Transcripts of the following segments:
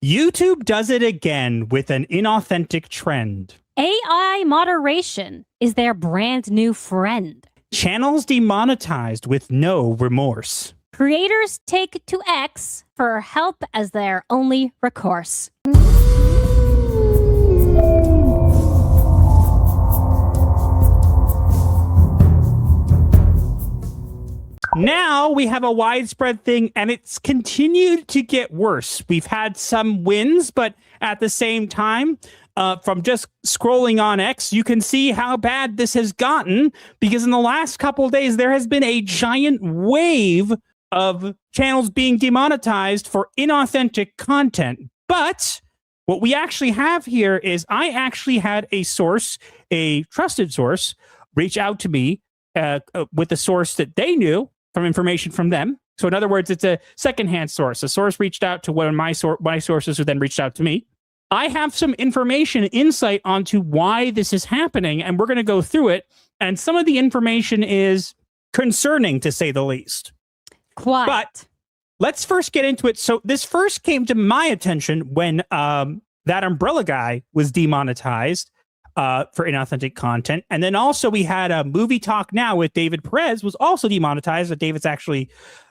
YouTube does it again with an inauthentic trend. AI moderation is their brand new friend. Channels demonetized with no remorse. Creators take to X for help as their only recourse. Now we have a widespread thing, and it's continued to get worse. We've had some wins, but at the same time, from just scrolling on X, you can see how bad this has gotten, because in the last couple of days, there has been a giant wave of channels being demonetized for inauthentic content. But what we actually have here is I actually had a source, a trusted source, reach out to me with a source that they knew from information from them. So in other words, it's a secondhand source. A source reached out to one of my sources who then reached out to me. I have some information, insight onto why this is happening, and we're going to go through it. And some of the information is concerning, to say the least. Quite. But let's first get into it. So this first came to my attention when that umbrella guy was demonetized for inauthentic content. And then also we had a Movie Talk Now with David Perez was also demonetized. But David's actually,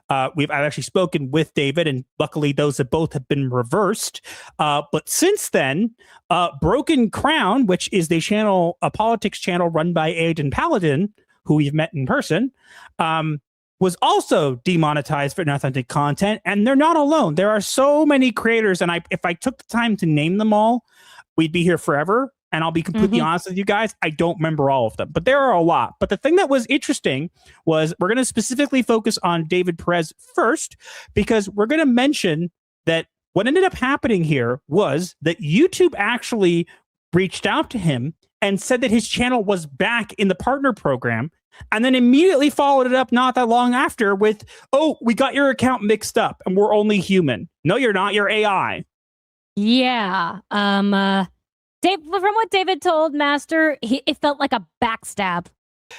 I've actually spoken with David, and luckily those have both have been reversed. But since then, Broken Crown, which is the channel, a politics channel run by Aiden Paladin, who we've met in person, was also demonetized for inauthentic content. And they're not alone. There are so many creators, and if I took the time to name them all, we'd be here forever. And I'll be completely honest with you guys, I don't remember all of them, but there are a lot. But the thing that was interesting was we're going to specifically focus on David Perez first, because we're going to mention that what ended up happening here was that YouTube actually reached out to him and said that his channel was back in the partner program, and then immediately followed it up not that long after with, oh, we got your account mixed up and we're only human. No, you're not. You're AI. Yeah. From what David told Master, it felt like a backstab.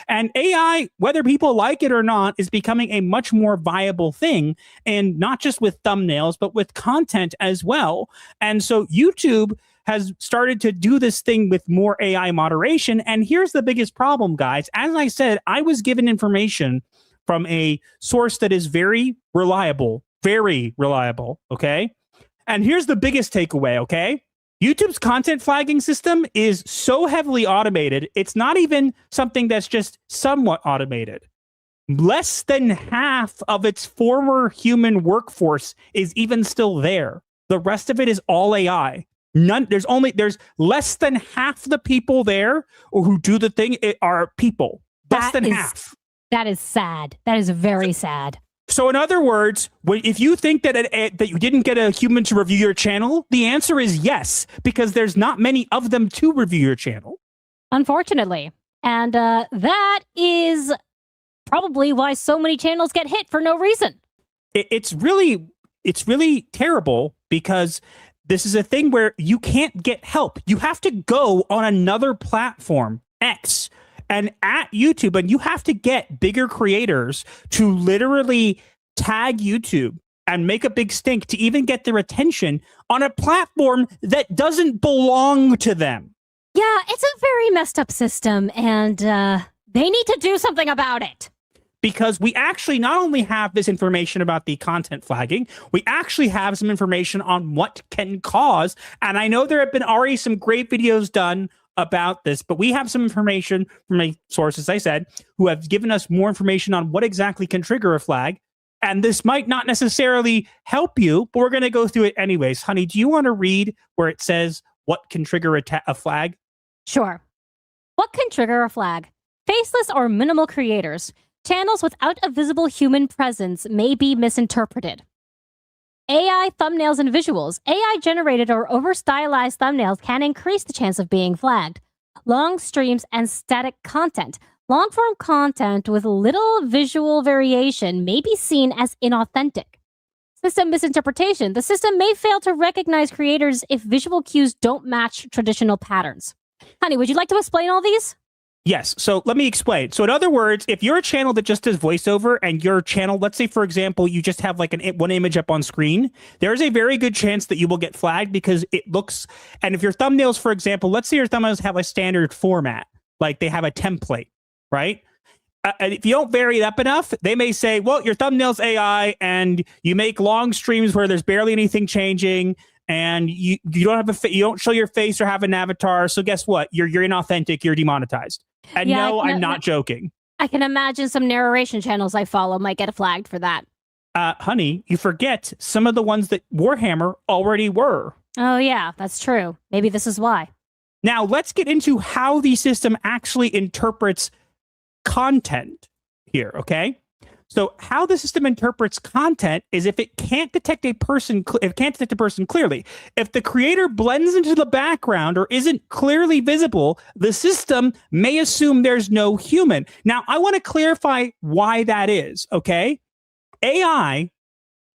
And AI, whether people like it or not, is becoming a much more viable thing, and not just with thumbnails, but with content as well. And so YouTube has started to do this thing with more AI moderation. And here's the biggest problem, guys. As I said, I was given information from a source that is very reliable, okay? And here's the biggest takeaway, okay? YouTube's content flagging system is so heavily automated, it's not even something that's just somewhat automated. Less than half of its former human workforce is even still there. The rest of it is all AI. There's less than half the people there or who do the thing are people. Less than half. That is sad. That is very sad. So in other words, if you think that that you didn't get a human to review your channel, the answer is yes, because there's not many of them to review your channel. Unfortunately. And that is probably why so many channels get hit for no reason. It's really terrible, because this is a thing where you can't get help. You have to go on another platform, X, and at YouTube, and you have to get bigger creators to literally tag YouTube and make a big stink to even get their attention on a platform that doesn't belong to them. Yeah, it's a very messed up system, and they need to do something about it. Because we actually not only have this information about the content flagging, we actually have some information on what can cause. And I know there have been already some great videos done about this, but we have some information from a source, as I said, who have given us more information on what exactly can trigger a flag. And this might not necessarily help you, but we're going to go through it anyways. Honey, do you want to read where it says what can trigger a flag? Sure. What can trigger a flag? Faceless or minimal creators. Channels without a visible human presence may be misinterpreted. AI thumbnails and visuals. AI-generated or over-stylized thumbnails can increase the chance of being flagged. Long streams and static content. Long-form content with little visual variation may be seen as inauthentic. System misinterpretation. The system may fail to recognize creators if visual cues don't match traditional patterns. Honey, would you like to explain all these? Yes. So let me explain. So in other words, if you're a channel that just does voiceover and your channel, let's say, for example, you just have like one image up on screen, there's a very good chance that you will get flagged because it looks, and if your thumbnails, for example, let's say your thumbnails have a standard format, like they have a template, right? And if you don't vary it up enough, they may say, well, your thumbnail's AI and you make long streams where there's barely anything changing and you don't have you don't show your face or have an avatar. So guess what? You're inauthentic. You're demonetized. And Yeah, no, I'm not joking. I can imagine some narration channels I follow might get flagged for that. Honey, you forget some of the ones that Warhammer already were. Oh, yeah, that's true. Maybe this is why. Now, let's get into how the system actually interprets content here, okay? So how the system interprets content is if it can't detect a person, clearly. If the creator blends into the background or isn't clearly visible, the system may assume there's no human. Now, I want to clarify why that is, okay? AI,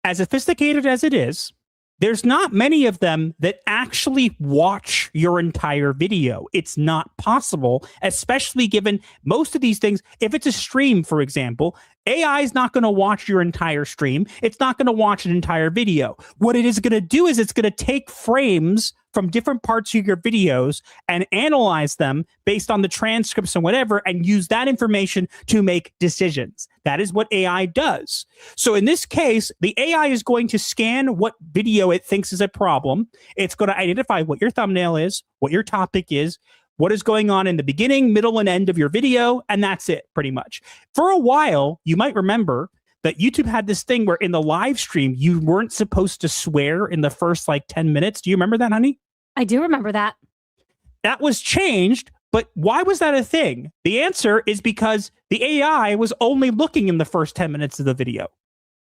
as sophisticated as it is, there's not many of them that actually watch your entire video. It's not possible, especially given most of these things. If it's a stream, for example, AI is not going to watch your entire stream. It's not going to watch an entire video. What it is going to do is it's going to take frames from different parts of your videos and analyze them based on the transcripts and whatever, and use that information to make decisions. That is what AI does. So in this case, the AI is going to scan what video it thinks is a problem. It's going to identify what your thumbnail is, what your topic is, what is going on in the beginning, middle, and end of your video, and that's it, pretty much. For a while, you might remember that YouTube had this thing where in the live stream, you weren't supposed to swear in the first like 10 minutes. Do you remember that, honey? I do remember that. That was changed, but why was that a thing? The answer is because the AI was only looking in the first 10 minutes of the video.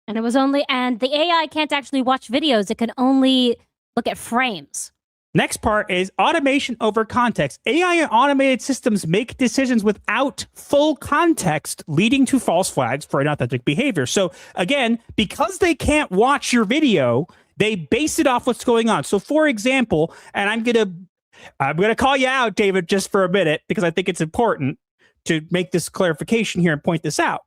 And the AI can't actually watch videos. It can only look at frames. Next part is automation over context. AI and automated systems make decisions without full context, leading to false flags for inauthentic behavior. So again, because they can't watch your video, they base it off what's going on. So for example, and I'm gonna call you out, David, just for a minute, because I think it's important to make this clarification here and point this out.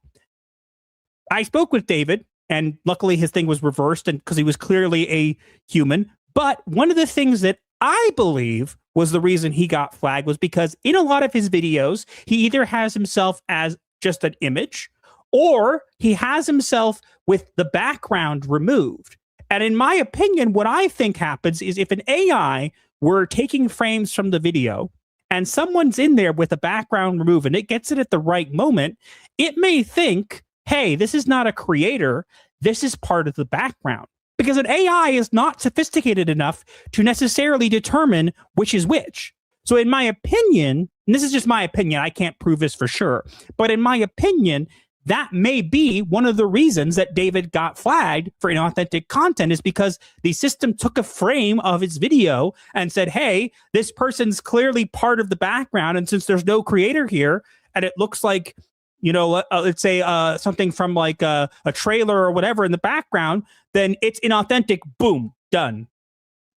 I spoke with David, and luckily his thing was reversed, and because he was clearly a human. But one of the things that I believe was the reason he got flagged was because in a lot of his videos, he either has himself as just an image or he has himself with the background removed. And in my opinion, what I think happens is if an AI were taking frames from the video and someone's in there with a background removed and it gets it at the right moment, it may think, hey, this is not a creator. This is part of the background. Because an AI is not sophisticated enough to necessarily determine which is which. So in my opinion, and this is just my opinion, I can't prove this for sure, but in my opinion, that may be one of the reasons that David got flagged for inauthentic content, is because the system took a frame of his video and said, hey, this person's clearly part of the background, and since there's no creator here, and it looks like, let's say something from like a trailer or whatever in the background, then it's inauthentic. Boom, done.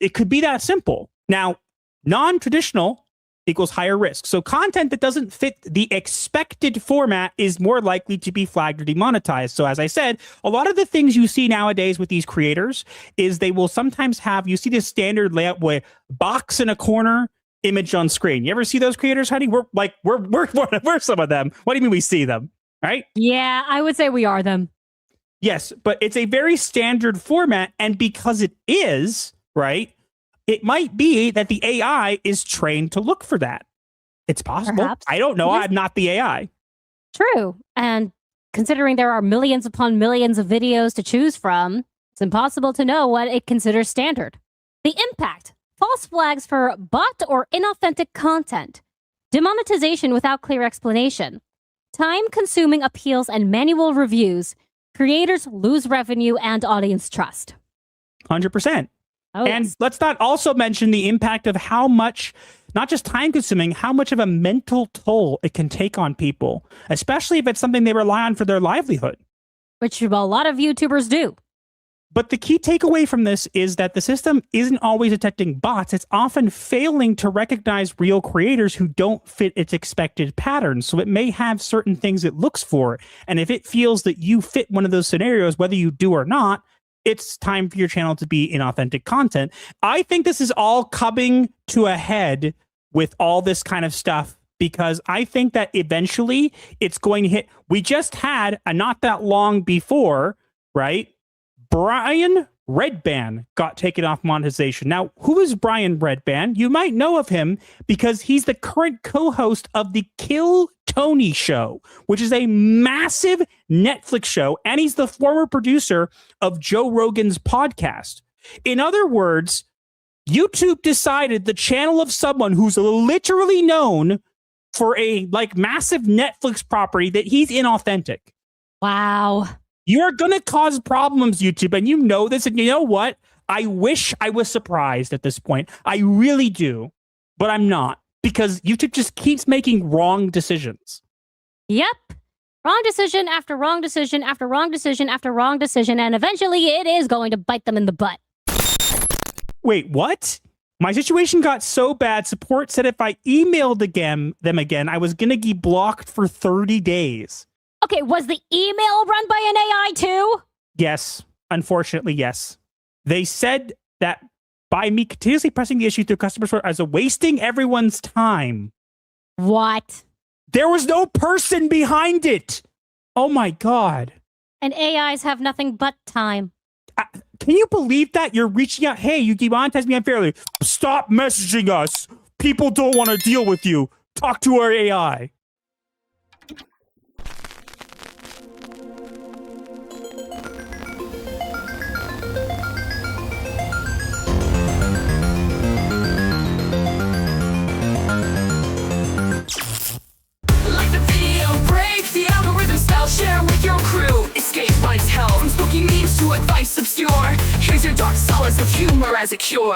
It could be that simple. Now, non-traditional equals higher risk. So content that doesn't fit the expected format is more likely to be flagged or demonetized. So as I said, a lot of the things you see nowadays with these creators is they will sometimes have, you see this standard layout where box in a corner, image on screen. You ever see those creators, honey? We're some of them. What do you mean we see them, right? Yeah, I would say we are them. Yes, but it's a very standard format, and because it is, right, it might be that the AI is trained to look for that. It's possible. Perhaps. I don't know. Yes. I'm not the AI. True. And considering there are millions upon millions of videos to choose from, it's impossible to know what it considers standard. The impact. False flags for bot or inauthentic content. Demonetization without clear explanation. Time-consuming appeals and manual reviews. Creators lose revenue and audience trust. 100%. Oh, And yes. let's not also mention the impact of how much, not just time-consuming, how much of a mental toll it can take on people, especially if it's something they rely on for their livelihood. Which a lot of YouTubers do. But the key takeaway from this is that the system isn't always detecting bots. It's often failing to recognize real creators who don't fit its expected patterns. So it may have certain things it looks for. And if it feels that you fit one of those scenarios, whether you do or not, it's time for your channel to be inauthentic content. I think this is all coming to a head with all this kind of stuff, because I think that eventually it's going to hit. We just had a not that long before, right? Brian Redban got taken off monetization. Now, who is Brian Redban? You might know of him because he's the current co-host of the Kill Tony show, which is a massive Netflix show, and he's the former producer of Joe Rogan's podcast. In other words, YouTube decided the channel of someone who's literally known for a massive Netflix property that he's inauthentic. Wow. You are going to cause problems, YouTube, and you know this. And you know what? I wish I was surprised at this point. I really do, but I'm not, because YouTube just keeps making wrong decisions. Yep. Wrong decision after wrong decision after wrong decision after wrong decision, and eventually it is going to bite them in the butt. Wait, what? My situation got so bad, support said if I emailed them again, I was going to get blocked for 30 days. Okay, was the email run by an AI too? Yes. Unfortunately, yes. They said that by me continuously pressing the issue through customer support as a wasting everyone's time. What? There was no person behind it. Oh my God. And AIs have nothing but time. Can you believe that? You're reaching out. Hey, you demonetized me unfairly. Stop messaging us. People don't want to deal with you. Talk to our AI. Share with your crew, escape life's hell. From spooky memes to advice obscure, here's your dark solace of humor as a cure.